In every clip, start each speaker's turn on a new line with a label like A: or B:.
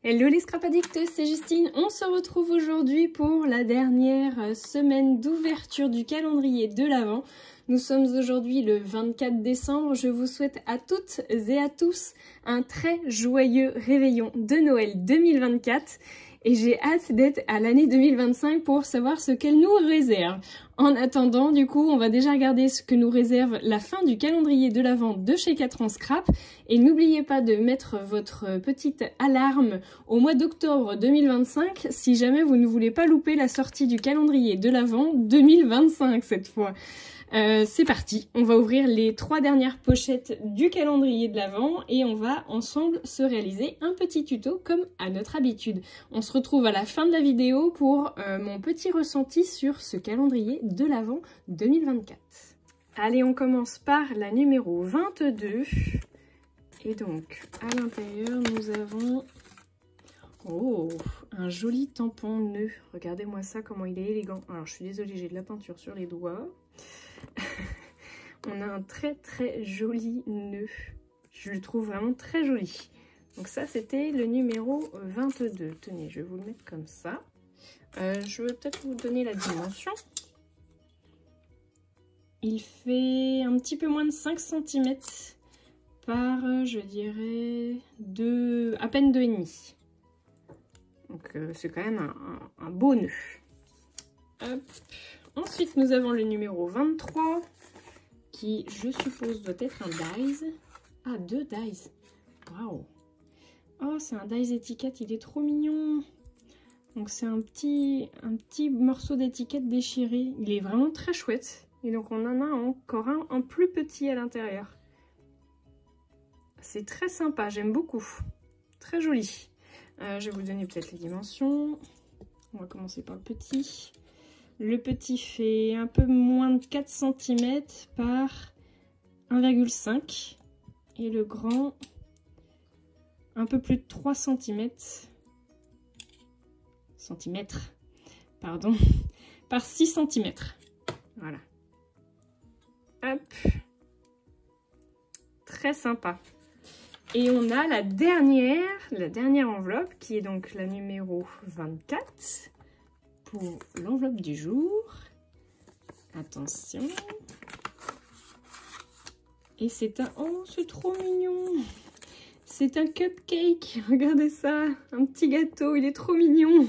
A: Hello les scrap addicts, c'est Justine. On se retrouve aujourd'hui pour la dernière semaine d'ouverture du calendrier de l'Avent. Nous sommes aujourd'hui le 24 décembre. Je vous souhaite à toutes et à tous un très joyeux réveillon de Noël 2024. Et j'ai hâte d'être à l'année 2025 pour savoir ce qu'elle nous réserve. En attendant, du coup, on va déjà regarder ce que nous réserve la fin du calendrier de l'Avent de chez 4 ans Scrap. Et n'oubliez pas de mettre votre petite alarme au mois d'octobre 2025 si jamais vous ne voulez pas louper la sortie du calendrier de l'Avent 2025 cette fois. C'est parti, on va ouvrir les 3 dernières pochettes du calendrier de l'Avent et on va ensemble se réaliser un petit tuto comme à notre habitude. On se retrouve à la fin de la vidéo pour mon petit ressenti sur ce calendrier de l'Avent 2024. Allez, on commence par la numéro 22. Et donc, à l'intérieur, nous avons... Oh, un joli tampon nœud. Regardez-moi ça, comment il est élégant. Alors, je suis désolée, j'ai de la peinture sur les doigts. On a un très joli nœud. Je le trouve vraiment très joli. Donc ça, c'était le numéro 22. Tenez, je vais vous le mettre comme ça. Je vais peut-être vous donner la dimension. Il fait un petit peu moins de 5 cm par, je dirais, à peine 2,5. Donc c'est quand même un beau nœud. Hop. Ensuite, nous avons le numéro 23, qui, je suppose, doit être un dies. Ah, 2 dies. Waouh. Oh, c'est un dies étiquette, il est trop mignon. Donc, c'est un petit morceau d'étiquette déchiré. Il est vraiment très chouette. Et donc, on en a encore un plus petit à l'intérieur. C'est très sympa, j'aime beaucoup. Très joli. Je vais vous donner peut-être les dimensions. On va commencer par le petit. Le petit fait un peu moins de 4 cm par 1,5 et le grand un peu plus de 3 cm, pardon, par 6 cm. Voilà. Hop. Très sympa. Et on a la dernière enveloppe qui est donc la numéro 24. Pour l'enveloppe du jour. Attention. Et c'est un... Oh, c'est trop mignon. C'est un cupcake. Regardez ça. Un petit gâteau. Il est trop mignon.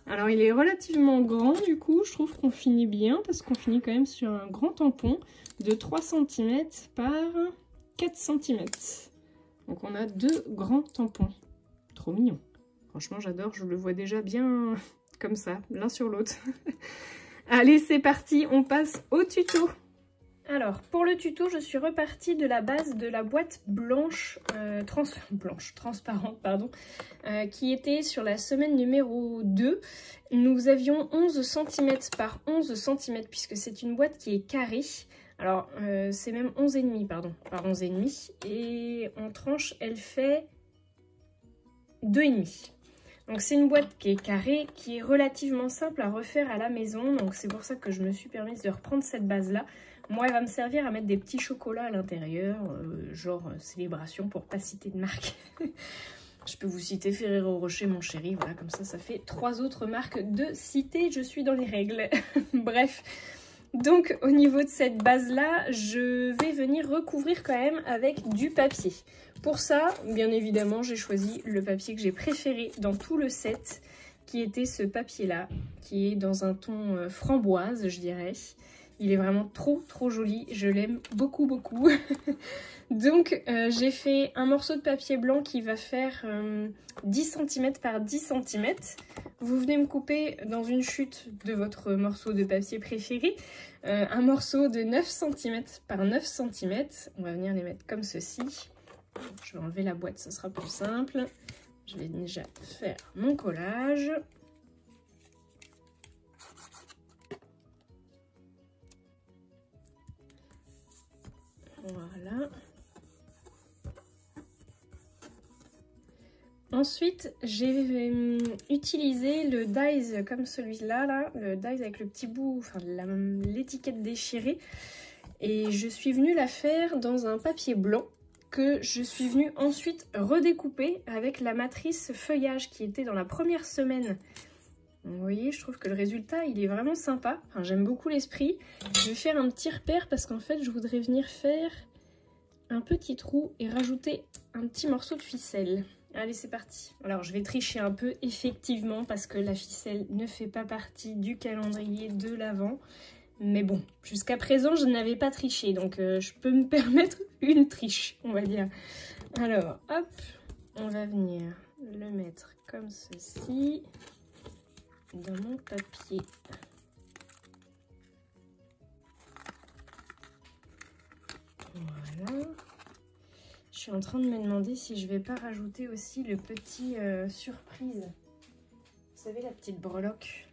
A: Alors, il est relativement grand, du coup. Je trouve qu'on finit bien parce qu'on finit quand même sur un grand tampon de 3 cm par 4 cm. Donc, on a 2 grands tampons. Trop mignon. Franchement, j'adore. Je le vois déjà bien... comme ça, l'un sur l'autre. Allez, c'est parti, on passe au tuto. Alors, pour le tuto, je suis repartie de la base de la boîte blanche, transparente, pardon, qui était sur la semaine numéro 2. Nous avions 11 cm par 11 cm, puisque c'est une boîte qui est carrée. Alors, c'est même 11,5, pardon, par 11,5. Et en tranche, elle fait 2,5. Donc c'est une boîte qui est carrée, qui est relativement simple à refaire à la maison. Donc c'est pour ça que je me suis permise de reprendre cette base-là. Moi, elle va me servir à mettre des petits chocolats à l'intérieur, genre Célébration, pour pas citer de marque. Je peux vous citer Ferrero Rocher, mon chéri. Voilà, comme ça fait 3 autres marques de citer. Je suis dans les règles. Bref. Donc au niveau de cette base-là, je vais venir recouvrir quand même avec du papier. Pour ça, bien évidemment, j'ai choisi le papier que j'ai préféré dans tout le set, qui était ce papier-là, qui est dans un ton framboise, je dirais. Il est vraiment trop joli, je l'aime beaucoup. Donc, j'ai fait un morceau de papier blanc qui va faire 10 cm par 10 cm. Vous venez me couper dans une chute de votre morceau de papier préféré un morceau de 9 cm par 9 cm. On va venir les mettre comme ceci. Je vais enlever la boîte, ce sera plus simple. Je vais déjà faire mon collage. Voilà. Ensuite, j'ai utilisé le dies comme celui-là, le dies avec le petit bout, enfin l'étiquette déchirée. Et je suis venue la faire dans un papier blanc que je suis venue ensuite redécouper avec la matrice feuillage qui était dans la première semaine. Vous voyez, je trouve que le résultat, il est vraiment sympa. Enfin, j'aime beaucoup l'esprit. Je vais faire un petit repère parce qu'en fait, je voudrais venir faire un petit trou et rajouter un petit morceau de ficelle. Allez, c'est parti. Alors, je vais tricher un peu, effectivement, parce que la ficelle ne fait pas partie du calendrier de l'Avent. Mais bon, jusqu'à présent, je n'avais pas triché, donc je peux me permettre une triche, on va dire. Alors, hop, on va venir le mettre comme ceci dans mon papier. Voilà. Je suis en train de me demander si je vais pas rajouter aussi le petit surprise. Vous savez, la petite breloque.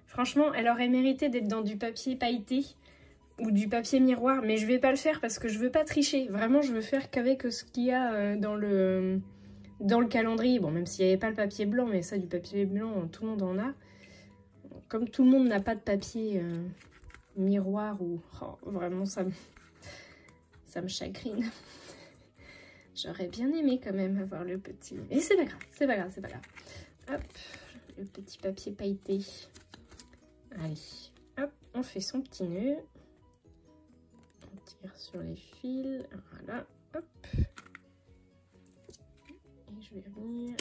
A: Franchement, elle aurait mérité d'être dans du papier pailleté ou du papier miroir, mais je vais pas le faire parce que je veux pas tricher. Vraiment, je veux faire qu'avec ce qu'il y a dans le calendrier. Bon, même s'il n'y avait pas le papier blanc, mais ça, du papier blanc, tout le monde en a. Comme tout le monde n'a pas de papier miroir ou... Oh, vraiment, ça me chagrine. J'aurais bien aimé quand même avoir le petit... Et c'est pas grave, c'est pas grave, c'est pas grave. Hop, le petit papier pailleté. Allez, hop, on fait son petit nœud. On tire sur les fils. Voilà, hop. Et je vais venir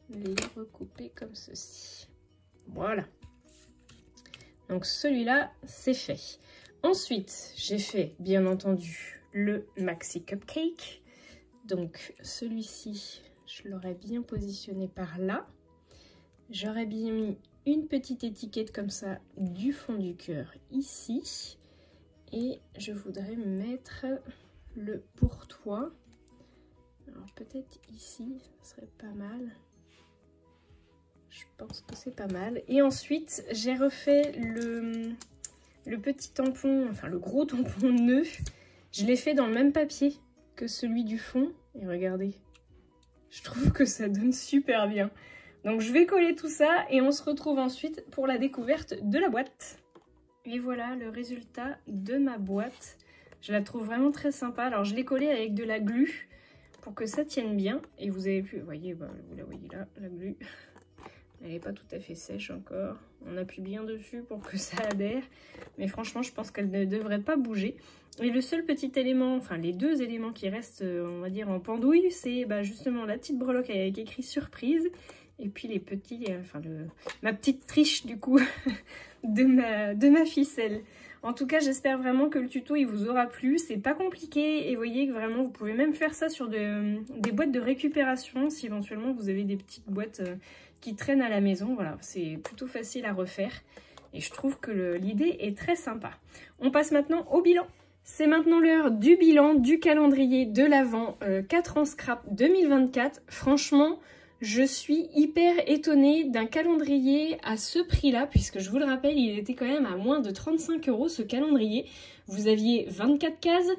A: les recouper comme ceci. Voilà. Donc celui-là, c'est fait. Ensuite, j'ai fait, bien entendu, le Maxi Cupcake. Donc celui-ci, je l'aurais bien positionné par là. J'aurais bien mis une petite étiquette comme ça du fond du cœur ici. Et je voudrais mettre le pour-toi. Alors peut-être ici, ce serait pas mal. Je pense que c'est pas mal. Et ensuite, j'ai refait le petit tampon, enfin le gros tampon nœud. Je l'ai fait dans le même papier que celui du fond. Et regardez, je trouve que ça donne super bien. Donc je vais coller tout ça et on se retrouve ensuite pour la découverte de la boîte. Et voilà le résultat de ma boîte. Je la trouve vraiment très sympa. Alors je l'ai collée avec de la glu pour que ça tienne bien. Et vous avez pu, vous voyez, bah, vous la voyez là, la glu. Elle n'est pas tout à fait sèche encore. On appuie bien dessus pour que ça adhère. Mais franchement, je pense qu'elle ne devrait pas bouger. Et le seul petit élément, enfin les deux éléments qui restent, on va dire, en pendouille, c'est bah, justement la petite breloque avec écrit surprise. Et puis les petits, enfin ma petite triche du coup de ma ficelle. En tout cas, j'espère vraiment que le tuto il vous aura plu. C'est pas compliqué et vous voyez que vraiment vous pouvez même faire ça sur des boîtes de récupération si éventuellement vous avez des petites boîtes qui traînent à la maison. Voilà, c'est plutôt facile à refaire et je trouve que l'idée est très sympa. On passe maintenant au bilan. C'est maintenant l'heure du bilan du calendrier de l'Avent 4 ans scrap 2024. Franchement, je suis hyper étonnée d'un calendrier à ce prix-là, puisque je vous le rappelle, il était quand même à moins de 35 € ce calendrier. Vous aviez 24 cases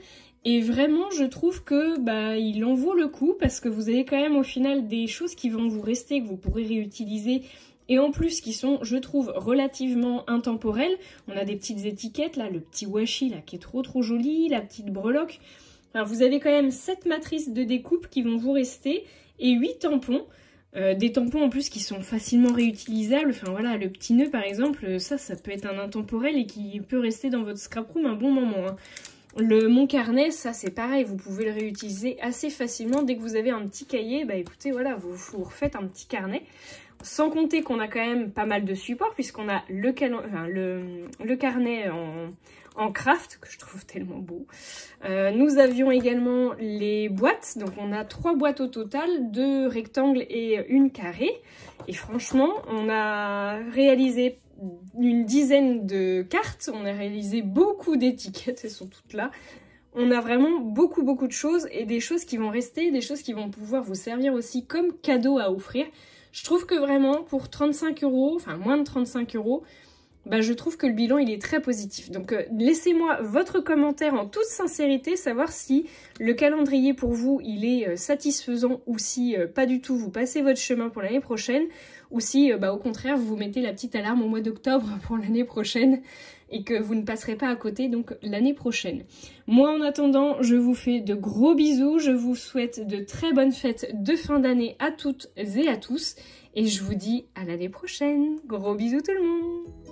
A: et vraiment je trouve que bah, il en vaut le coup parce que vous avez quand même au final des choses qui vont vous rester, que vous pourrez réutiliser. Et en plus qui sont, je trouve, relativement intemporelles. On a des petites étiquettes là, le petit washi là qui est trop joli, la petite breloque. Enfin, vous avez quand même 7 matrices de découpe qui vont vous rester et 8 tampons. Des tampons en plus qui sont facilement réutilisables. Enfin voilà, le petit nœud par exemple, ça peut être un intemporel et qui peut rester dans votre scrap room un bon moment. Hein. Mon carnet, ça c'est pareil, vous pouvez le réutiliser assez facilement. Dès que vous avez un petit cahier, bah écoutez, voilà, vous refaites un petit carnet. Sans compter qu'on a quand même pas mal de supports, puisqu'on a le carnet en craft, que je trouve tellement beau. Nous avions également les boîtes, donc on a 3 boîtes au total, 2 rectangles et une carrée. Et franchement, on a réalisé une dizaine de cartes, on a réalisé beaucoup d'étiquettes, elles sont toutes là. On a vraiment beaucoup de choses et des choses qui vont rester, des choses qui vont pouvoir vous servir aussi comme cadeau à offrir. Je trouve que vraiment pour 35 €, enfin moins de 35 €, bah, je trouve que le bilan il est très positif. Donc laissez-moi votre commentaire en toute sincérité, savoir si le calendrier pour vous il est satisfaisant ou si pas du tout vous passez votre chemin pour l'année prochaine, ou si bah, au contraire vous vous mettez la petite alarme au mois d'octobre pour l'année prochaine et que vous ne passerez pas à côté donc l'année prochaine. Moi en attendant, je vous fais de gros bisous, je vous souhaite de très bonnes fêtes de fin d'année à toutes et à tous et je vous dis à l'année prochaine. Gros bisous tout le monde!